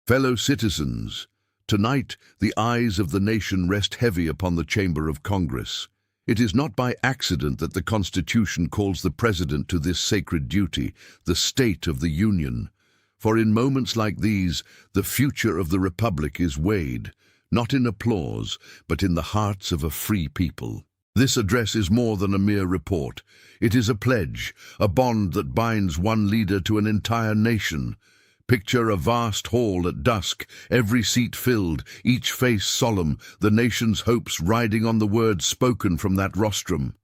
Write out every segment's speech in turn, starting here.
Fellow citizens, tonight the eyes of the nation rest heavy upon the chamber of Congress. It is not by accident that the Constitution calls the President to this sacred duty, the State of the Union. For in moments like these, the future of the Republic is weighed, not in applause, but in the hearts of a free people. This address is more than a mere report. It is a pledge, a bond that binds one leader to an entire nation. Picture a vast hall at dusk, every seat filled, each face solemn, the nation's hopes riding on the words spoken from that rostrum.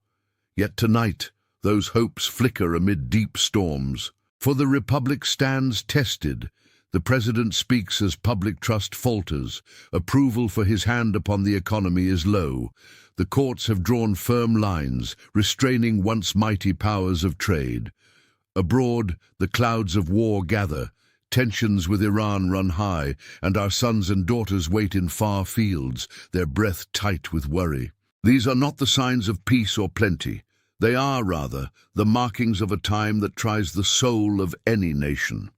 Yet tonight, those hopes flicker amid deep storms. For the Republic stands tested. The President speaks as public trust falters. Approval for his hand upon the economy is low. The courts have drawn firm lines, restraining once mighty powers of trade. Abroad, the clouds of war gather. Tensions with Iran run high, and our sons and daughters wait in far fields, their breath tight with worry. These are not the signs of peace or plenty. They are, rather, the markings of a time that tries the soul of any nation.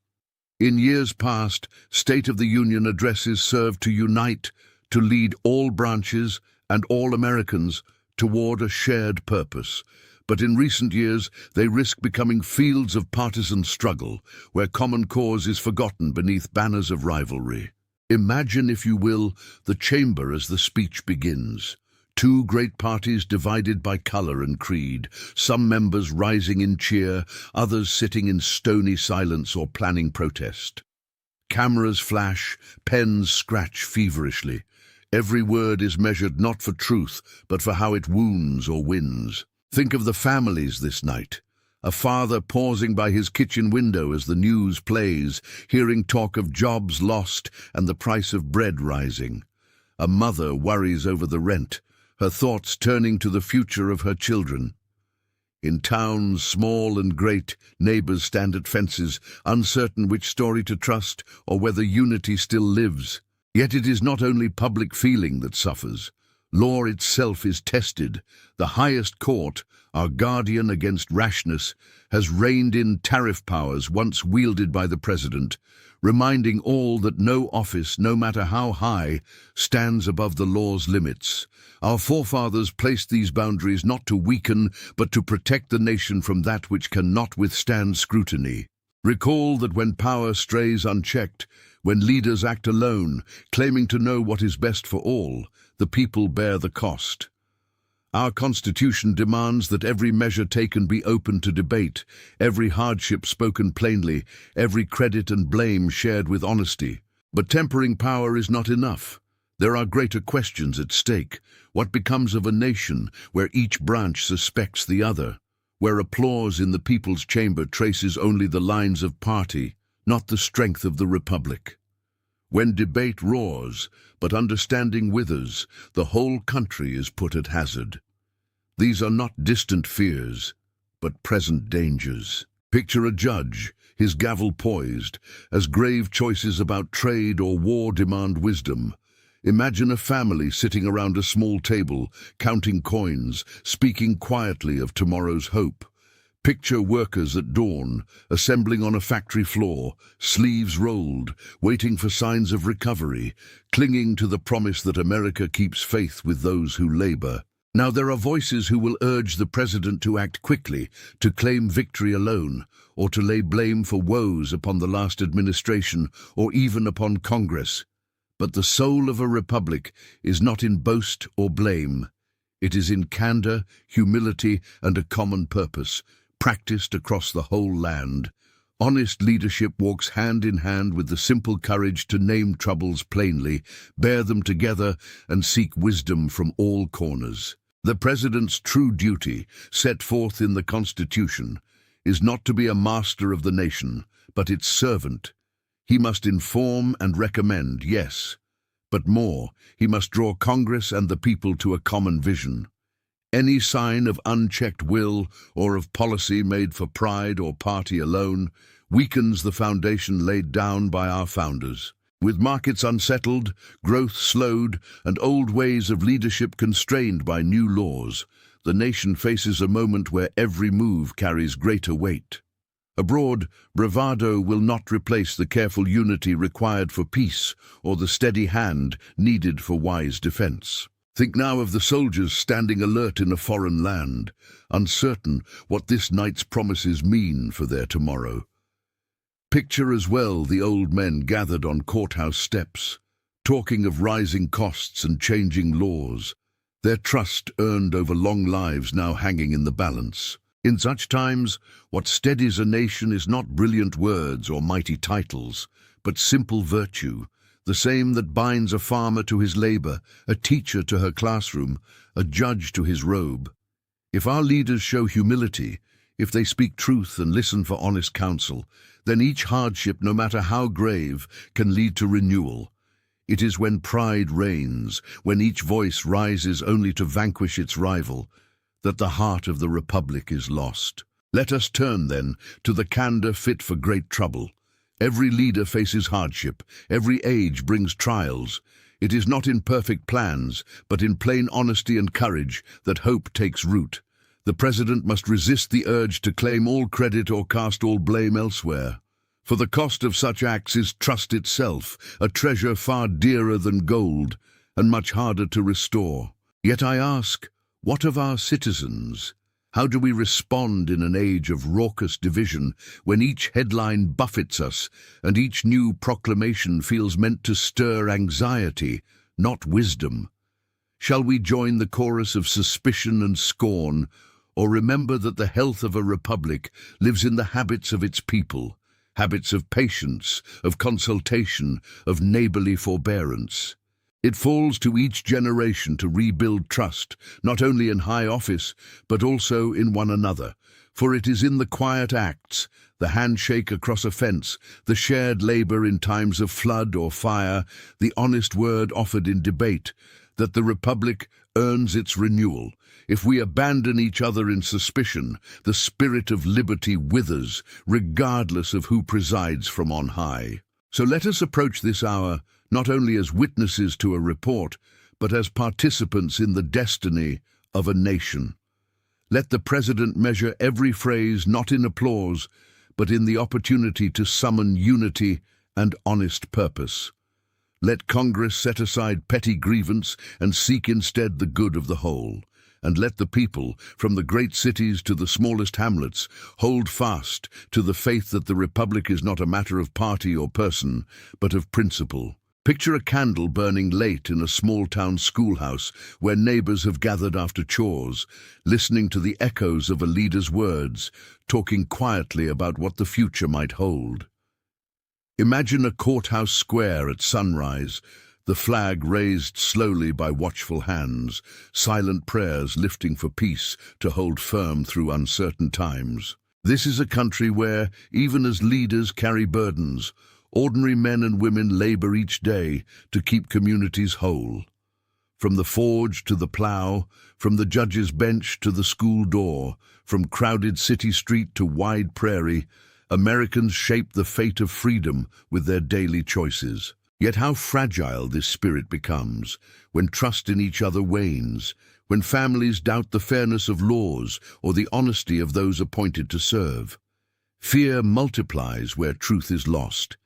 In years past, State of the Union addresses served to unite, to lead all branches and all Americans toward a shared purpose. But in recent years, they risk becoming fields of partisan struggle, where common cause is forgotten beneath banners of rivalry. Imagine, if you will, the chamber as the speech begins. Two great parties divided by color and creed, some members rising in cheer, others sitting in stony silence or planning protest. Cameras flash, pens scratch feverishly. Every word is measured not for truth, but for how it wounds or wins. Think of the families this night. A father pausing by his kitchen window as the news plays, hearing talk of jobs lost and the price of bread rising. A mother worries over the rent, her thoughts turning to the future of her children. In towns, small and great, neighbors stand at fences, uncertain which story to trust or whether unity still lives. Yet it is not only public feeling that suffers. Law itself is tested. The highest court, our guardian against rashness, has reined in tariff powers once wielded by the President, reminding all that no office, no matter how high, stands above the law's limits. Our forefathers placed these boundaries not to weaken, but to protect the nation from that which cannot withstand scrutiny. Recall that when power strays unchecked, when leaders act alone, claiming to know what is best for all, the people bear the cost. Our Constitution demands that every measure taken be open to debate, every hardship spoken plainly, every credit and blame shared with honesty. But tempering power is not enough. There are greater questions at stake. What becomes of a nation where each branch suspects the other, where applause in the people's chamber traces only the lines of party, not the strength of the Republic? When debate roars, but understanding withers, the whole country is put at hazard. These are not distant fears, but present dangers. Picture a judge, his gavel poised, as grave choices about trade or war demand wisdom. Imagine a family sitting around a small table, counting coins, speaking quietly of tomorrow's hope. Picture workers at dawn, assembling on a factory floor, sleeves rolled, waiting for signs of recovery, clinging to the promise that America keeps faith with those who labor. Now there are voices who will urge the President to act quickly, to claim victory alone, or to lay blame for woes upon the last administration, or even upon Congress. But the soul of a republic is not in boast or blame. It is in candor, humility, and a common purpose, practiced across the whole land. Honest leadership walks hand in hand with the simple courage to name troubles plainly, bear them together, and seek wisdom from all corners. The President's true duty, set forth in the Constitution, is not to be a master of the nation, but its servant. He must inform and recommend, yes, but more, he must draw Congress and the people to a common vision. Any sign of unchecked will or of policy made for pride or party alone weakens the foundation laid down by our founders. With markets unsettled, growth slowed, and old ways of leadership constrained by new laws, the nation faces a moment where every move carries greater weight. Abroad, bravado will not replace the careful unity required for peace or the steady hand needed for wise defense. Think now of the soldiers standing alert in a foreign land, uncertain what this night's promises mean for their tomorrow. Picture as well the old men gathered on courthouse steps, talking of rising costs and changing laws, their trust earned over long lives now hanging in the balance. In such times, what steadies a nation is not brilliant words or mighty titles, but simple virtue, the same that binds a farmer to his labor, a teacher to her classroom, a judge to his robe. If our leaders show humility, if they speak truth and listen for honest counsel, then each hardship, no matter how grave, can lead to renewal. It is when pride reigns, when each voice rises only to vanquish its rival, that the heart of the Republic is lost. Let us turn, then, to the candor fit for great trouble. Every leader faces hardship, every age brings trials. It is not in perfect plans, but in plain honesty and courage that hope takes root. The President must resist the urge to claim all credit or cast all blame elsewhere. For the cost of such acts is trust itself, a treasure far dearer than gold, and much harder to restore. Yet I ask, what of our citizens? How do we respond in an age of raucous division, when each headline buffets us, and each new proclamation feels meant to stir anxiety, not wisdom? Shall we join the chorus of suspicion and scorn, or remember that the health of a republic lives in the habits of its people, habits of patience, of consultation, of neighborly forbearance? It falls to each generation to rebuild trust, not only in high office, but also in one another. For it is in the quiet acts, the handshake across a fence, the shared labor in times of flood or fire, the honest word offered in debate, that the Republic earns its renewal. If we abandon each other in suspicion, the spirit of liberty withers, regardless of who presides from on high. So let us approach this hour not only as witnesses to a report, but as participants in the destiny of a nation. Let the President measure every phrase not in applause, but in the opportunity to summon unity and honest purpose. Let Congress set aside petty grievance and seek instead the good of the whole. And let the people, from the great cities to the smallest hamlets, hold fast to the faith that the Republic is not a matter of party or person, but of principle. Picture a candle burning late in a small-town schoolhouse where neighbors have gathered after chores, listening to the echoes of a leader's words, talking quietly about what the future might hold. Imagine a courthouse square at sunrise, the flag raised slowly by watchful hands, silent prayers lifting for peace to hold firm through uncertain times. This is a country where, even as leaders carry burdens, ordinary men and women labor each day to keep communities whole. From the forge to the plow, from the judge's bench to the school door, from crowded city street to wide prairie, Americans shape the fate of freedom with their daily choices. Yet how fragile this spirit becomes when trust in each other wanes, when families doubt the fairness of laws or the honesty of those appointed to serve. Fear multiplies where truth is lost.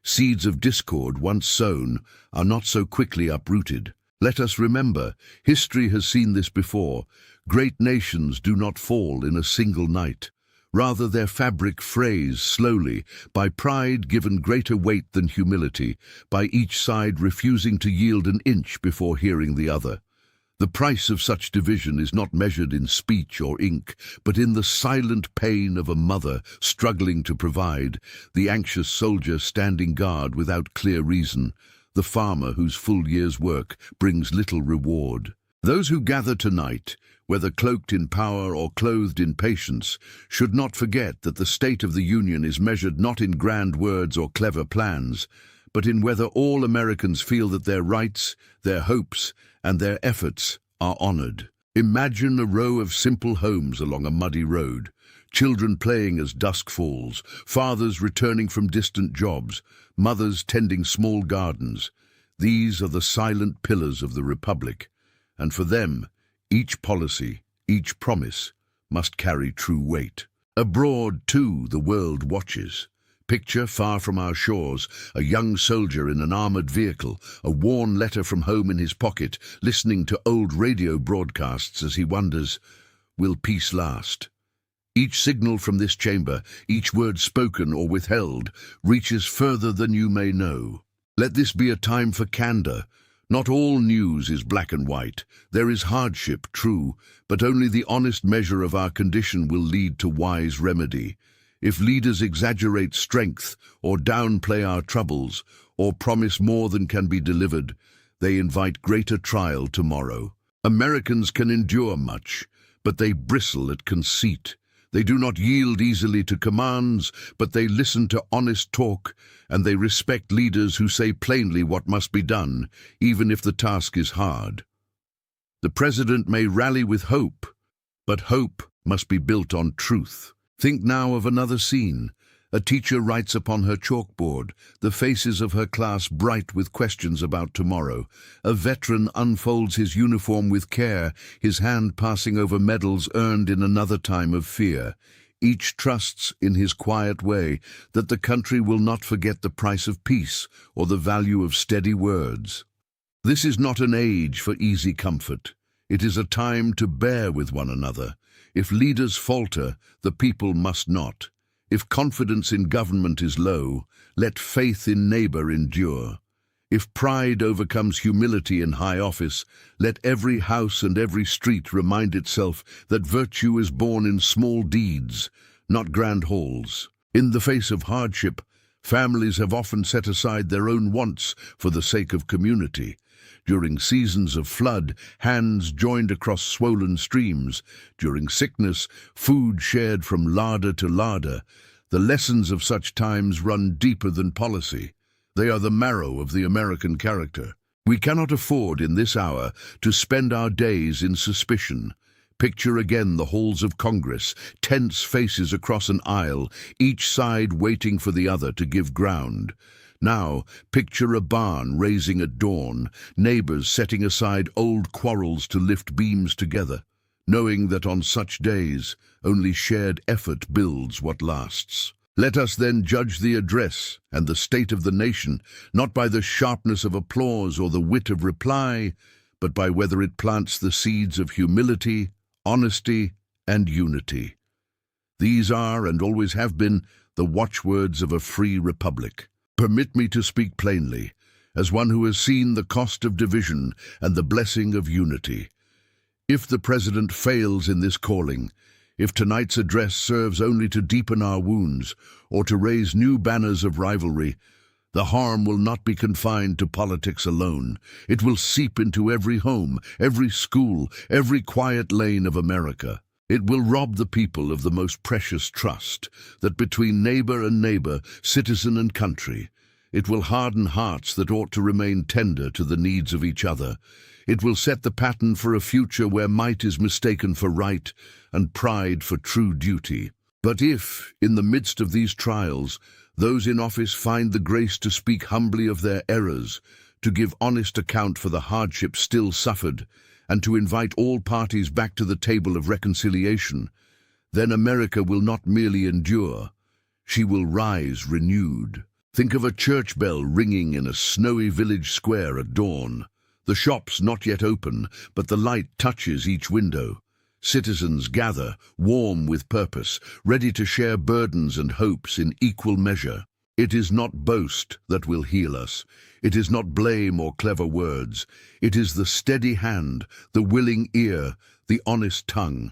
Seeds of discord once sown are not so quickly uprooted. Let us remember, history has seen this before. Great nations do not fall in a single night. Rather, their fabric frays slowly, by pride given greater weight than humility, by each side refusing to yield an inch before hearing the other. The price of such division is not measured in speech or ink, but in the silent pain of a mother struggling to provide, the anxious soldier standing guard without clear reason, the farmer whose full year's work brings little reward. Those who gather tonight, whether cloaked in power or clothed in patience, should not forget that the state of the Union is measured not in grand words or clever plans, but in whether all Americans feel that their rights, their hopes, and their efforts are honored. Imagine a row of simple homes along a muddy road, children playing as dusk falls, fathers returning from distant jobs, mothers tending small gardens. These are the silent pillars of the Republic, and for them, each policy, each promise must carry true weight. Abroad, too, the world watches. Picture, far from our shores, a young soldier in an armored vehicle, a worn letter from home in his pocket, listening to old radio broadcasts as he wonders, will peace last? Each signal from this chamber, each word spoken or withheld, reaches further than you may know. Let this be a time for candor. Not all news is black and white. There is hardship, true, but only the honest measure of our condition will lead to wise remedy. If leaders exaggerate strength, or downplay our troubles, or promise more than can be delivered, they invite greater trial tomorrow. Americans can endure much, but they bristle at conceit. They do not yield easily to commands, but they listen to honest talk, and they respect leaders who say plainly what must be done, even if the task is hard. The president may rally with hope, but hope must be built on truth. Think now of another scene. A teacher writes upon her chalkboard, the faces of her class bright with questions about tomorrow. A veteran unfolds his uniform with care, his hand passing over medals earned in another time of fear. Each trusts, in his quiet way, that the country will not forget the price of peace or the value of steady words. This is not an age for easy comfort. It is a time to bear with one another. If leaders falter, the people must not. If confidence in government is low, let faith in neighbor endure. If pride overcomes humility in high office, let every house and every street remind itself that virtue is born in small deeds, not grand halls. In the face of hardship, families have often set aside their own wants for the sake of community. During seasons of flood, hands joined across swollen streams. During sickness, food shared from larder to larder. The lessons of such times run deeper than policy. They are the marrow of the American character. We cannot afford in this hour to spend our days in suspicion. Picture again the halls of Congress, tense faces across an aisle, each side waiting for the other to give ground. Now, picture a barn raising at dawn, neighbors setting aside old quarrels to lift beams together, knowing that on such days, only shared effort builds what lasts. Let us then judge the address and the state of the nation, not by the sharpness of applause or the wit of reply, but by whether it plants the seeds of humility, honesty, and unity. These are, and always have been, the watchwords of a free republic. Permit me to speak plainly, as one who has seen the cost of division and the blessing of unity. If the president fails in this calling, if tonight's address serves only to deepen our wounds or to raise new banners of rivalry, the harm will not be confined to politics alone. It will seep into every home, every school, every quiet lane of America. It will rob the people of the most precious trust, that between neighbor and neighbor, citizen and country. It will harden hearts that ought to remain tender to the needs of each other. It will set the pattern for a future where might is mistaken for right and pride for true duty. But if, in the midst of these trials, those in office find the grace to speak humbly of their errors, to give honest account for the hardship still suffered, and to invite all parties back to the table of reconciliation, then America will not merely endure, she will rise renewed. Think of a church bell ringing in a snowy village square at dawn. The shops not yet open, but the light touches each window. Citizens gather, warm with purpose, ready to share burdens and hopes in equal measure. It is not boast that will heal us. It is not blame or clever words. It is the steady hand, the willing ear, the honest tongue.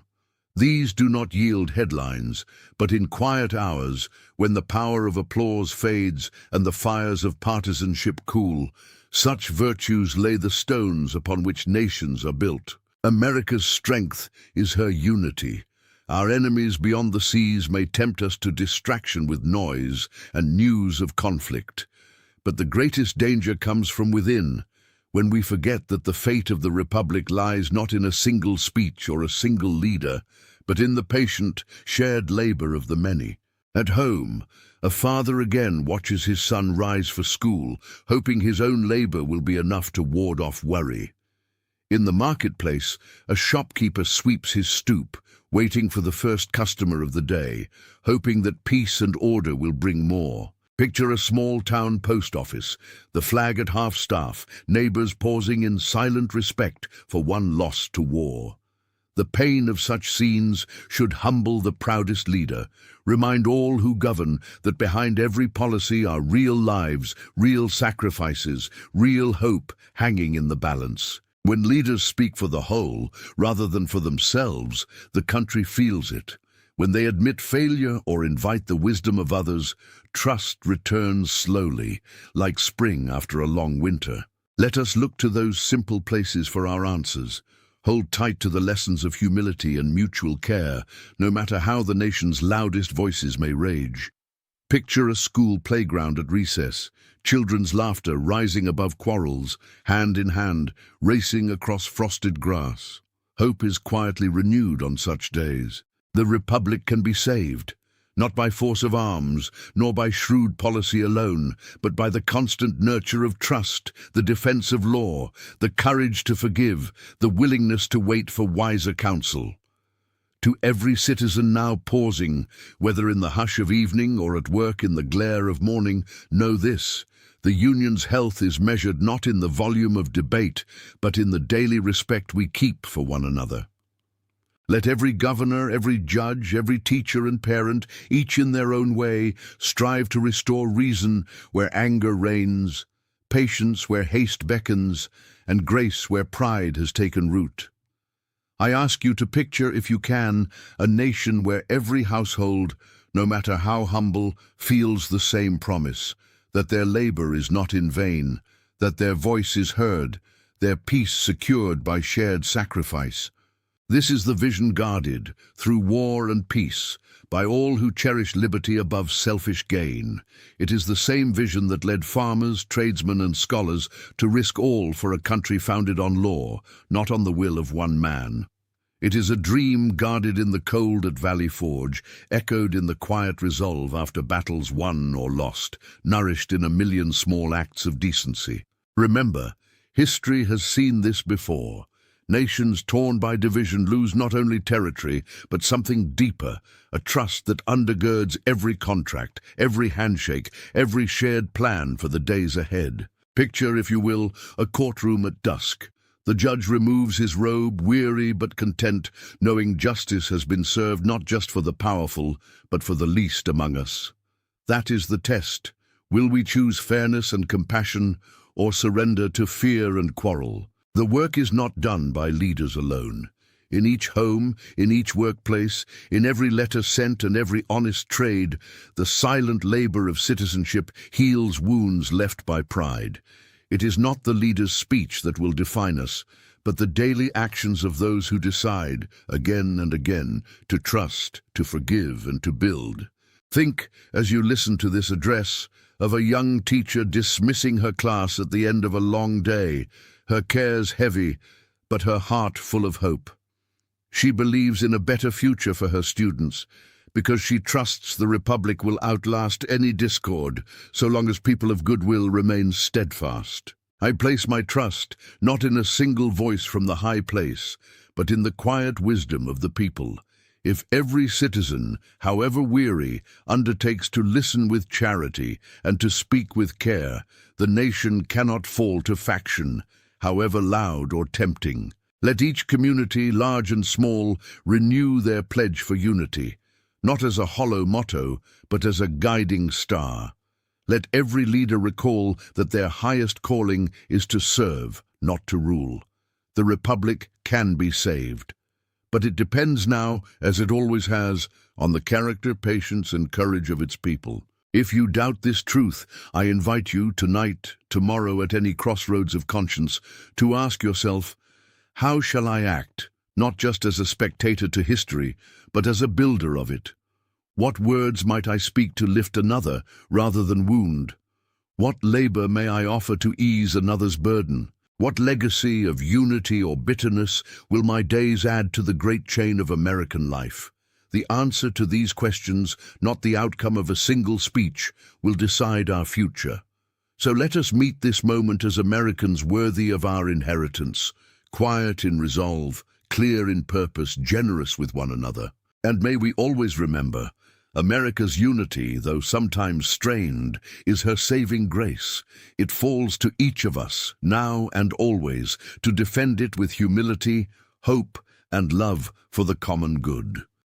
These do not yield headlines, but in quiet hours, when the power of applause fades and the fires of partisanship cool, such virtues lay the stones upon which nations are built. America's strength is her unity. Our enemies beyond the seas may tempt us to distraction with noise and news of conflict. But the greatest danger comes from within, when we forget that the fate of the Republic lies not in a single speech or a single leader, but in the patient, shared labor of the many. At home, a father again watches his son rise for school, hoping his own labor will be enough to ward off worry. In the marketplace, a shopkeeper sweeps his stoop, waiting for the first customer of the day, hoping that peace and order will bring more. Picture a small-town post office, the flag at half-staff, neighbors pausing in silent respect for one lost to war. The pain of such scenes should humble the proudest leader, remind all who govern that behind every policy are real lives, real sacrifices, real hope hanging in the balance. When leaders speak for the whole, rather than for themselves, the country feels it. When they admit failure or invite the wisdom of others, trust returns slowly, like spring after a long winter. Let us look to those simple places for our answers. Hold tight to the lessons of humility and mutual care, no matter how the nation's loudest voices may rage. Picture a school playground at recess, children's laughter rising above quarrels, hand in hand, racing across frosted grass. Hope is quietly renewed on such days. The Republic can be saved, not by force of arms, nor by shrewd policy alone, but by the constant nurture of trust, the defense of law, the courage to forgive, the willingness to wait for wiser counsel. To every citizen now pausing, whether in the hush of evening or at work in the glare of morning, know this: the Union's health is measured not in the volume of debate, but in the daily respect we keep for one another. Let every governor, every judge, every teacher and parent, each in their own way, strive to restore reason where anger reigns, patience where haste beckons, and grace where pride has taken root. I ask you to picture, if you can, a nation where every household, no matter how humble, feels the same promise, that their labor is not in vain, that their voice is heard, their peace secured by shared sacrifice. This is the vision guarded, through war and peace, by all who cherish liberty above selfish gain. It is the same vision that led farmers, tradesmen and scholars to risk all for a country founded on law, not on the will of one man. It is a dream guarded in the cold at Valley Forge, echoed in the quiet resolve after battles won or lost, nourished in a million small acts of decency. Remember, history has seen this before. Nations torn by division lose not only territory, but something deeper, a trust that undergirds every contract, every handshake, every shared plan for the days ahead. Picture, if you will, a courtroom at dusk. The judge removes his robe, weary but content, knowing justice has been served not just for the powerful, but for the least among us. That is the test. Will we choose fairness and compassion, or surrender to fear and quarrel? The work is not done by leaders alone. In each home, in each workplace, in every letter sent and every honest trade, the silent labor of citizenship heals wounds left by pride. It is not the leader's speech that will define us, but the daily actions of those who decide, again and again, to trust, to forgive, and to build. Think, as you listen to this address, of a young teacher dismissing her class at the end of a long day, her cares heavy, but her heart full of hope. She believes in a better future for her students, because she trusts the Republic will outlast any discord, so long as people of goodwill remain steadfast. I place my trust not in a single voice from the high place, but in the quiet wisdom of the people. If every citizen, however weary, undertakes to listen with charity and to speak with care, the nation cannot fall to faction, however loud or tempting. Let each community, large and small, renew their pledge for unity, not as a hollow motto, but as a guiding star. Let every leader recall that their highest calling is to serve, not to rule. The Republic can be saved. But it depends now, as it always has, on the character, patience, and courage of its people. If you doubt this truth, I invite you tonight, tomorrow, at any crossroads of conscience, to ask yourself, how shall I act, not just as a spectator to history, but as a builder of it? What words might I speak to lift another, rather than wound? What labor may I offer to ease another's burden? What legacy of unity or bitterness will my days add to the great chain of American life? The answer to these questions, not the outcome of a single speech, will decide our future. So let us meet this moment as Americans worthy of our inheritance, quiet in resolve, clear in purpose, generous with one another. And may we always remember, America's unity, though sometimes strained, is her saving grace. It falls to each of us, now and always, to defend it with humility, hope, and love for the common good.